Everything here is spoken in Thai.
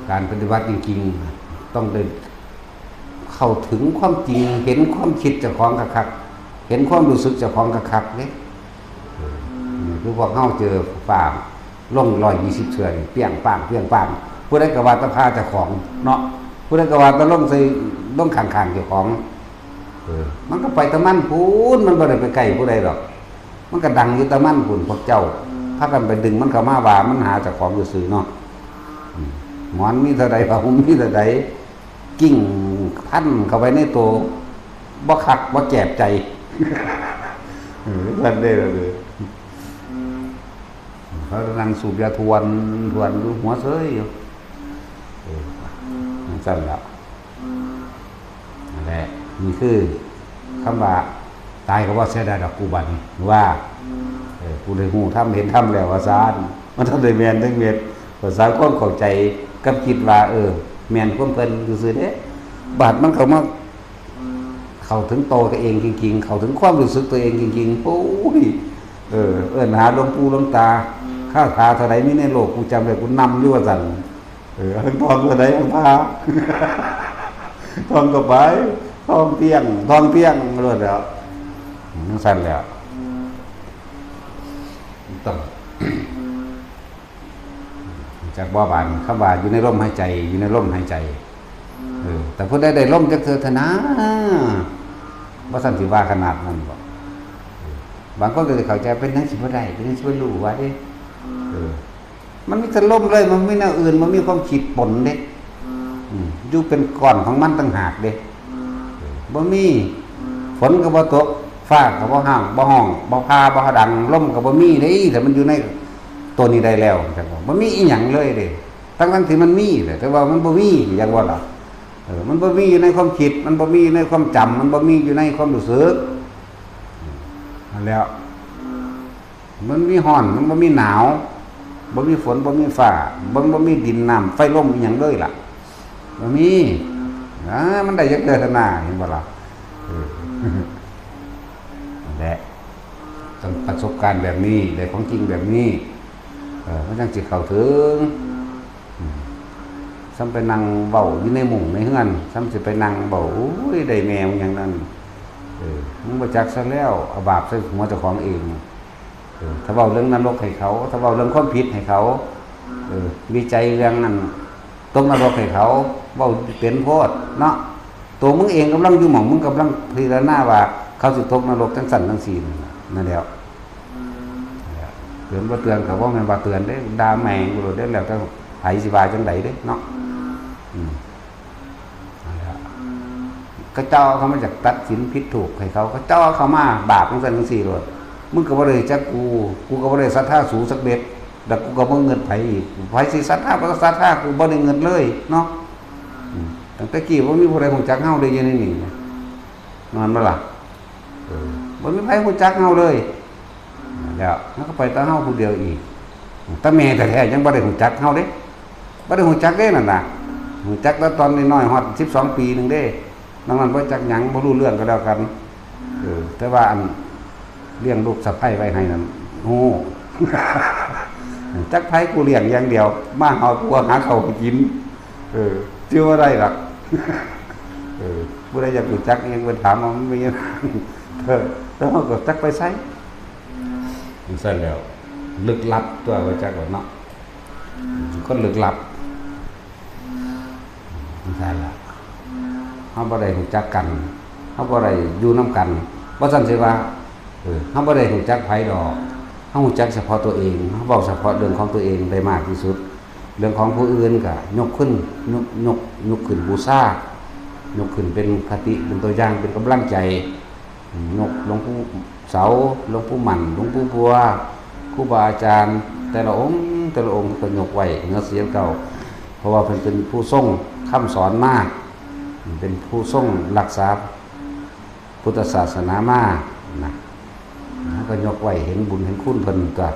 การปฏิบัติจริงๆต้องได้เข้าถึงความจริงเห็นความคิดเจ้าของคักๆเห็นความรู้สึกเจ้าของคักๆเนี่ยคือพวกเฮาเจอป่าล่อง120เทื่อเปี้ยงป้างเปี้ยงป้างผู้ใดก็ว่าตะพาเจ้าของเนาะผู้ใดก็ว่าตะล่องใส่ล่องข้างๆเจ้าของมันก็ไปตะมันพูนมันบ่ได้ไปไกลผู้ใดหรอกมันก็ดังอยู่ตะมันพูนพวกเจ้าถ้ากันไปดึงมันเข้ามาว่ามันหาเจ้าของซื่อๆเนาะหมอนมีเท่าใดผ้าห่มมีเท่าใดกิ่งพันเข้าไปในตัวบ่คักบ่แจบใจท่านได้เลยเขานั่งสูบยาทวนดูหัวเซ้ยอยู่สั่นแล้วนั่นแหละนี่คือคำว่าตายก็ว่าเสียดายดอกกูบันว่ากูได้หูทำเห็นทำแล้วว่าซานมันทำได้แมนทั้งเม็ดภาษาความเข้าใจกับคิดว่าแมนความเพิ่นซื่อๆเด้บาดมันเข้ามาเข้าถึงโตตัวเองจริงๆเข้าถึงความรู้สึกตัวเองจริงๆโอ้ยหาหลวงปู่หลวงตาข้าทาเท่าไรมีในโลกกูจำได้กูนำอยู่ว่าสั่นทั้งทองเท่าไรทั้งพาทองก็ไปทองเพียงรวดแล้วนั่งสั่นแล้วต้องจากบ่อบานคำว่าอยู่ในลมหายใจอยู่ในลมหายใจแต่พูดได้ลมจากเธอธนาว่าสันติว่าขนาดนั้นบอกบางคนก็จะเข้าใจเป็นนักสิบได้เป็นนักสิบรู้ว่าดิมันไม่จะล่มเลยมันไม่น่าอื่นมันมีความคิดปนเด็กอยู่เป็นก้อนของมันต่างหากเด็กบ่มีฝนก็บ่ตกฟ้าก็บ่ห้างบ่ห้องบ่พาบ่ดังล่มก็บ่มีเด้แต่มันอยู่ในตัวนี้ได้แล้วจังบ่มีอีหยังเลยเด้ทั้งที่มันมีแต่ว่ามันบ่มีอย่างว่าล่ะมันบ่มีอยู่ในความคิดมันบ่มีในความจำมันบ่มีอยู่ในความรู้สึกนั่นแล้วมันมีร้อนมันบ่มีหนาวบ่มีฝนบ่มีฟ้าบ่มีดินน้ำไฟลมอีหยังเลยล่ะบ่มีมันได้จักเทื่อหน้าเห็นบ่ล่ะนั่นแหละต้องประสบการณ์แบบนี้ได้ของจริงแบบนี้มันจังสิเข้าถึงซ้ำไปนั่งเบาอยู่ในหมู่ในเฮือนซ้ำสิไปนั่งเบาได้แมวอย่างนั้นมึงบ่จักซะแล้วเอาบาปใส่หัวเจ้าของเองถ้าเว้าเรื่องนรกให้เขาถ้าเว้าเรื่องความผิดให้เขาวิจัยเรื่องนั้นตกนรกให้เขาเว้าเป็นโพดเนาะตัวมึงเองกำลังอยู่หม่องมึงกำลังพิจารณาว่าเขาสิตกนรกทั้งสั่นทั้งสี่นั่นแล้วเตือนบ่เตือนก็บ่แม่นว่าเตือนเด้ด่าแม่งบ่ได้แล้วแต่ไผสิว่าจังไดเด้เนาะก็เจ้าเขามาจากตัดสินผิดถูกให้เขาก็เจ้าเขามาบาปทั้ง3ทั้ง4โลดมึงก็บ่ได้จักกูก็บ่ได้ศรัทธาสูงสักเบ็ดแต่กูก็บ่เงินไผอีกไผสิศรัทธาก็ศรัทธากูบ่ได้เงินเลยเนาะตั้งแต่กี้บ่มีผู้ใดฮู้จักเฮาได้อยู่ในนี่นอนบ่ล่ะบ่มีไผฮู้จักเฮาเลยแล้วมันก็ไปแต่เฮาผู้เดียวอีกแต่แม่แท้ๆยังบ่ได้ฮู้จักเฮาเด้บ่ได้ฮู้จักเด้นั่นน่ะฮู้จักแต่ตอนน้อยๆฮอด12 ปีนึงเด้ดังนั้นบ่จักหยังบ่รู้เรื่องก็แล้วกันแต่ว่าอันเลี้ยงลูกสะใภ้ไว้ให้นั่นโอ้จักไผกูเลี้ยงอย่างเดียวมาหากูหาข้าวกินชื่อว่าได้หรอกผู้ใดอยากรู้จักยังเพิ่นถามว่ามันมีแล้วเฮาก็จักไปไสมันซั่นแล้วลึกลับตัวว่าจักว่าเนาะคนลึกลับมันซั่นล่ะเฮาบ่ได้รู้จักกันเฮาบ่ได้อยู่นำกันบ่ซั่นสิว่าเฮาบ่ได้รู้จักไผดอกเฮารู้จักเฉพาะตัวเองเฮาเว้าเฉพาะเรื่องของตัวเองได้มากที่สุดเรื่องของผู้อื่นก็ยกขึ้นขึ้นบูชายกขึ้นเป็นคติเป็นตัวอย่างเป็นกำลังใจยกหลวงปู่เสาหลวงปู่หมั่นหลวงปู่บัวครูบาอาจารย์แต่ละองค์ก็ยกไว้เนื้อเสียงเก่าเพราะว่าเพิ่นเป็นผู้ทรงคำสอนมากเป็นผู้ทรงรักษาพุทธศาสนามากนะก็ยกไว้เห็นบุญเห็นคุณเพิ่นก็